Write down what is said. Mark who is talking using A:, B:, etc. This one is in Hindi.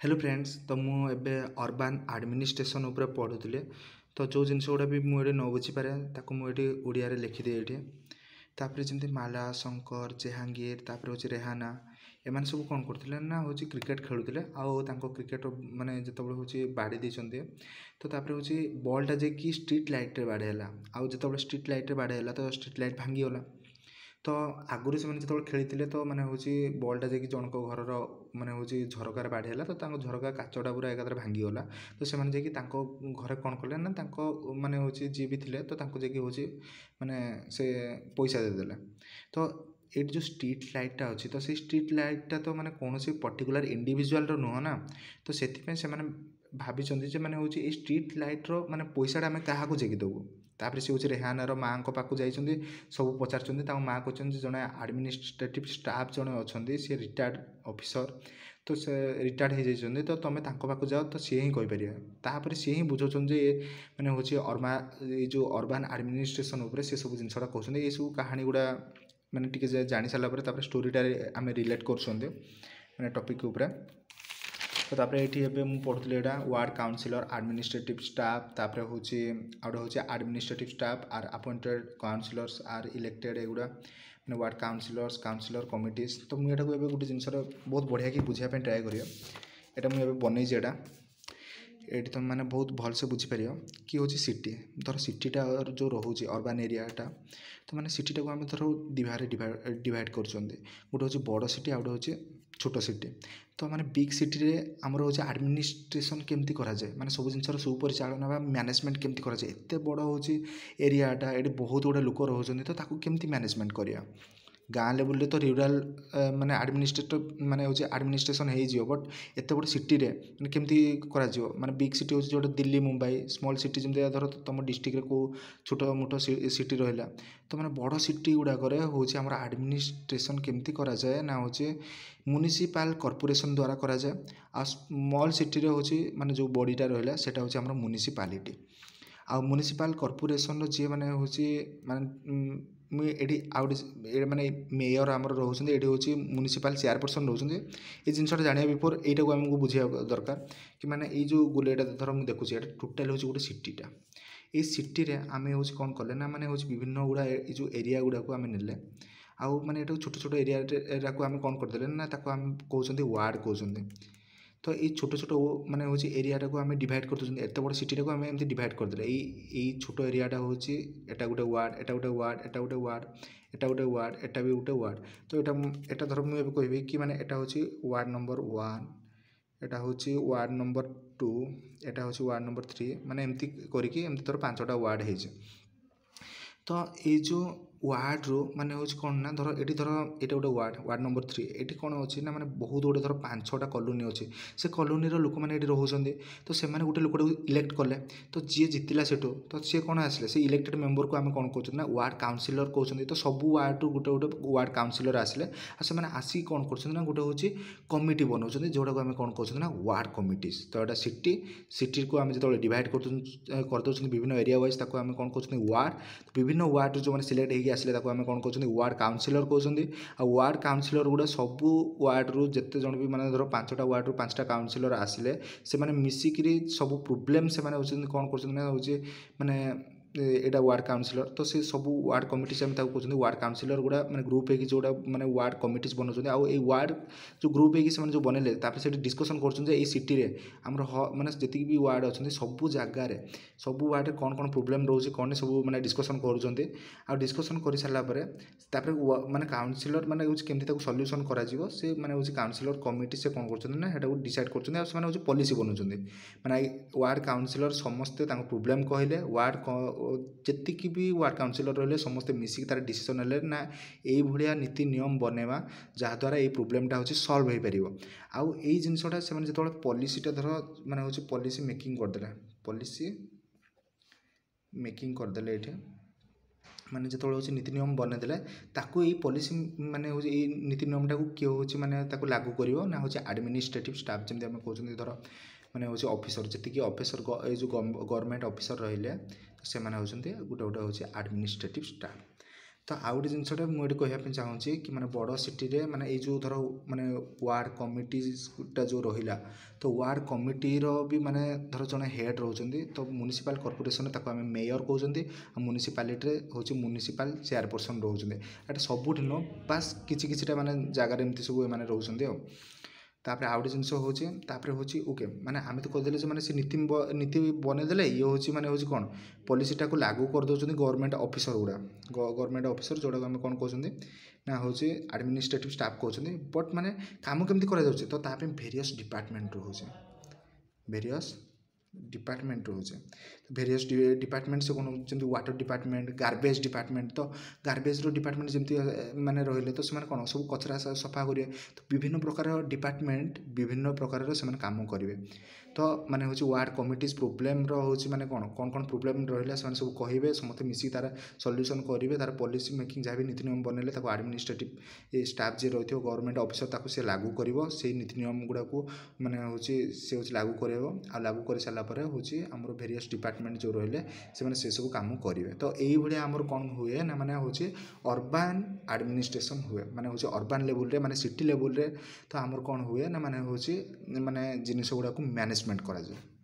A: हेलो फ्रेंड्स तो मुझे अर्बान एडमिनिस्ट्रेशन उपर पढ़ुले तो जो जिनस गुड़ा भी मुझे न बुझीपे ताको मुझे ओडिया लिखिदे ये तापर जमी माला शंकर जहांगीर तापर हूँ रेहाना एम सब कौन करते ना हूँ क्रिकेट खेलुले क्रिकेट माने जो हूँ बाड़ी देते तो तापर हूँ बॉलटा जे स्ट्रीट लाइट रे बाड़ेला आउ जो स्ट्रीट लाइट रे बाड़ेला तो स्ट्रीट लाइट भांगीगला तो आगुरी से जो खेली तो मैंने हूँ बॉलटा जे जनक घर मैंने हूँ झरकार बाढ़ी है तो झरका काचटा पूरा एकाथरे भांगीगला तो से घरे कौन कले ना माने हूँ जी भी थे तो हूँ माने से पैसा देदेले तो ये जो स्ट्रीट लाइटा अच्छी तो से स्ट्रीट लाइटा तो मैंने कौन सी पर्टिकुलर इंडिविजुआल नुह ना तो से भाई मैंने हूँ स्ट्रीट लाइट्र माने पैसाटा आम क्या जगिदेबू तापर सी हूँ रेहानार माँ को पाक जाइए सब पचार माँ कहते जड़े एडमिनिस्ट्रेटिव स्टाफ जड़े अच्छा सी रिटायर्ड ऑफिसर तो से रिटायर्ड हो जाइए तो तुम पाक जाओ तो सी ही कहीपर तापर सी ही बुझाऊँ जे मैंने हूँ ये जो अर्बान एडमिनिस्ट्रेशन उपर से सब जिनसा कहते ये सब कहानी गुड़ा मैंने टी जानी सारापर स्टोरीटा आम रिलेट कर टपिक उपर तो तापर ये मुझे पढ़ुली यहाँ वार्ड काउंसिलर एडमिनिस्ट्रेटिव स्टाफ तापर हूँ आउटे हूँ administrative staff are appointed councillors are elected एगुड़ा मैंने वार्ड काउंसिलर कमिटीज तो मुझे गोटे जिनस बहुत बढ़िया कि बुझापी ट्राए कर मुझे बनई ये तुम मैंने बहुत भल से बुझीपर कि हूँ सिटी धर सिटीटा जो रोचे अर्बान एरियाटा तो मैंने सिटीटा को आम धर डिवाइड कर गोटे हूँ बड़ सिटी आउटे हूँ छोट सिटी तो मैंने बिग सिटी रे आमर हूँ एडमिनिस्ट्रेशन केमती कराए माने सब जिनसर सुपरिचालना मैनेजमेंट केमती कराए एत बड़ हूँ एरियाटा ये बहुत गुड़ा लोक रोचे तो केमती मैनेजमेंट करा गाँ लेवल तो रूराल माने एडमिनिस्ट्रेटिव माने हूँ एडमिनिस्ट्रेशन हो बट एत बड़ सिटी रे माने केमती करा माने बिग सिटी हूँ जो दिल्ली मुंबई स्मॉल सिटी जमी धर तुम डिस्ट्रिक्ट को छोट मोट सिटी रहा तो मैंने बड़ सिटी गुड़ाक हूँ आम एडमिनिस्ट्रेशन केमती कराए ना हूँ म्युनिसिपल कॉर्पोरेशन द्वारा कराए आ स्मॉल सिटी रे हूँ माने जो बॉडीटा रहा सेटा हूँ आम म्युनिसिपालिटी आ म्युनिसिपल कॉर्पोरेशन जी मैंने हूँ माने मुझे आउटे माने मेयर आमर रोचे ये हूँ म्युनिसिपल चेयरपर्सन रोचे ये जिनसा जाना बिफोर यू आमको बुझा दरकार कि मैंने ये जो गोलेटा धर मुझे देखुची टोटाल हूँ गोटे सिटीटा ये सिटी रे आम हूँ कौन कले ना मैंने हूँ विभिन्न गुड़ा जो एरिया गुड़ा को आम ने आउ मैंने ये छोट छोट एरिया को आम कौन करदे ना आम कहते वार्ड कहते तो ये छोट छोट माने हूँ एरियाटा को आम डिवाइड कर दूसरे एत बड़ सिटी को आम एमती डिवाइड करदे ये छोट एरियाटा हूँ एटा गोटे वार्ड एटा गोटे वार्ड एटा गोटे वार्ड एटा गोटे वार्ड एटा भी गोटे वार्ड तो एटा धर मुझे कहि कि माने एटा हूँ वार्ड नंबर 1 एटा हूँ वार्ड नंबर 2 एटा हूँ वार्ड नंबर 3 माने एमती करके एमती धर 5टा वार्ड है तो ये जो वार्ड रू माने हूँ कौन ना धर ये धर ये गोटे वार्ड नंबर 3 ये कौन अच्छी ना माने बहुत गुटे धर 5-6टा कॉलोनी अच्छी से कॉलोनी लोक मैंने ये रोचे तो से गोटे लोक इलेक्ट कले तो जी जितला सेठू तो सी कौन आसले से इलेक्टेड मेंबर को आम कौन कहते ना वार्ड काउंसिलर कहते तो सबू वार्ड रू गोटे गोटे वार्ड काउंसिलर आसले से आसिक कौन कर गोटे हूँ कमिटी बनाऊँ जोटा को आम कौन कहते ना वार्ड कमिटीज तो यहाँ सिटी को आम जो डिवाइड करदे विभिन्न एरिया वाइज आम कौन कहते वार्ड विभिन्न वार्ड जो मैंने सिलेक्ट होगी आसले आम कौन कहते वार्ड काउंसिलर कहते आ वार्ड काउंसिलर गुड़ा सबू वार्ड रू जिते जन भी मैंने धर 5टा वार्ड रू 5टा काउंसिलर आसिले से मैंने मिसिकी सब प्रोब्लेम से मैंने कौन कर माने एटा वार्ड काउंसिलर तो से सब वार्ड कमिटी से कहते वार्ड काउंसिलर गुड़ा मैंने ग्रुप है जोड़ा मैंने वार्ड कमिटीज बनाऊँ आउ वार्ड जो ग्रुप है से जो बनले से डिस्कसन कर सिटी रे आमर माने जी भी वार्ड अच्छा सबू जगार सबू वार्ड कौन कौन प्रोब्लेम रोचे कौन सब मैंने डिस्कसन कर डिस्कसन कर सारापर माने काउंसिलर माने केमती सल्यूशन करा से माने काउंसिलर कमिटी से कौन कर डिसाइड कर पॉलिसी बनाऊँ माने वार्ड काउंसिलर समस्ते प्रोब्लेम कहले वार्ड जी भी वार्ड काउंसिलर रही समस्ते मिसिक तार डिसीजन है ना ये नीति नियम बनवा जहाद्वारा ये प्रोब्लेमटा हूँ सल्व हो पार आउ यही जिनसटा से जो पॉलिसीटा धर मैंने हूँ पॉलिसी मेकिंग करदे पॉलिसी मेकिंग करदे ये माने जो हूँ नीति नियम बनईदे ताकू ये पॉलिसी माने हूँ ये नीति नियम टाक किए हूँ माने लागू कर ना हूँ एडमिनिस्ट्रेटिव स्टाफ जमी आम कहते धर माने हूँ ऑफिसर जी ऑफिसर जो गवर्नमेंट ऑफिसर रहिले से होती गोटे गोटे हूँ एडमिनिस्ट्रेटिव स्टाफ तो आउ गोटे जिनसटा मुझे कहवाई चाहूँगी कि माने बड़ सिटी रे माने ये जो धर माने वार्ड कमिटीटा जो रहा तो वार्ड कमिटीर भी माने धर जड़े हेड रोचे तो म्युनिसिपल कॉर्पोरेशन ताको आम मेयर कहते हैं म्युनिसिपालिटी हूँ म्युनिसिपल चेयरपर्सन रोचे एटा सबुठ न बास किसी माने जगार एमती सब एम रोचे तापर आउ गोटे जिनस हूँ ओके माने आम तो कहदेले जो माने से नीति बनईदेले ये हूँ माने हूँ कौन पॉलिसीटा को लागू कर दौरान गवर्नमेंट ऑफिसर गुड़ा गवर्नमेंट ऑफिसर जोड़ा आम कौन कहते ना हूँ एडमिनिस्ट्रेटिव स्टाफ कहते बट माने काम केमती करा तो भेरियस डिपार्टमेंट रोचे भेरियस डिपार्टमेंट रोचे भेरियस डिपार्टमेंट से कौन जमी वाटर डिपार्टमेंट गार्बेज डिपार्टमेंट तो गार्बेज डिपार्टमेंट जमी माने रही तो से कौन सब कचरा सफा करेंगे तो विभिन्न प्रकार डिपार्टमेंट विभिन्न प्रकार से काम करेंगे तो माने हूँ वार्ड कमिटीज प्रोब्लेम हूँ माने कौन कौन कौन प्रोब्लेम रहा से सब कहे समस्त मिसिक तार सल्यूशन करेंगे तार पॉलिसी मेकिंग जहाँ भी नीति नियम बनैले आडमिनिस्ट्रेटिव स्टाफ जी रही गवर्नमेंट ऑफिसर ताको से लागू कर से नीति नियम गुड़ा माने हूँ से लागू कर लागू कर सारापर हूँ आमर भेरियस डिपार्टमेंट जो रही से सब कम करेंगे तो ये आमर कौन हुए ना माने हूँ अर्बान एडमिनिस्ट्रेशन हुए माने हूँ अर्बान लेवल रे माने सिटी लेवल रे तो आमर कौन हुए ना माने हूँ माने जिनिस गुड़ा मैनेजमेंट करा जाए।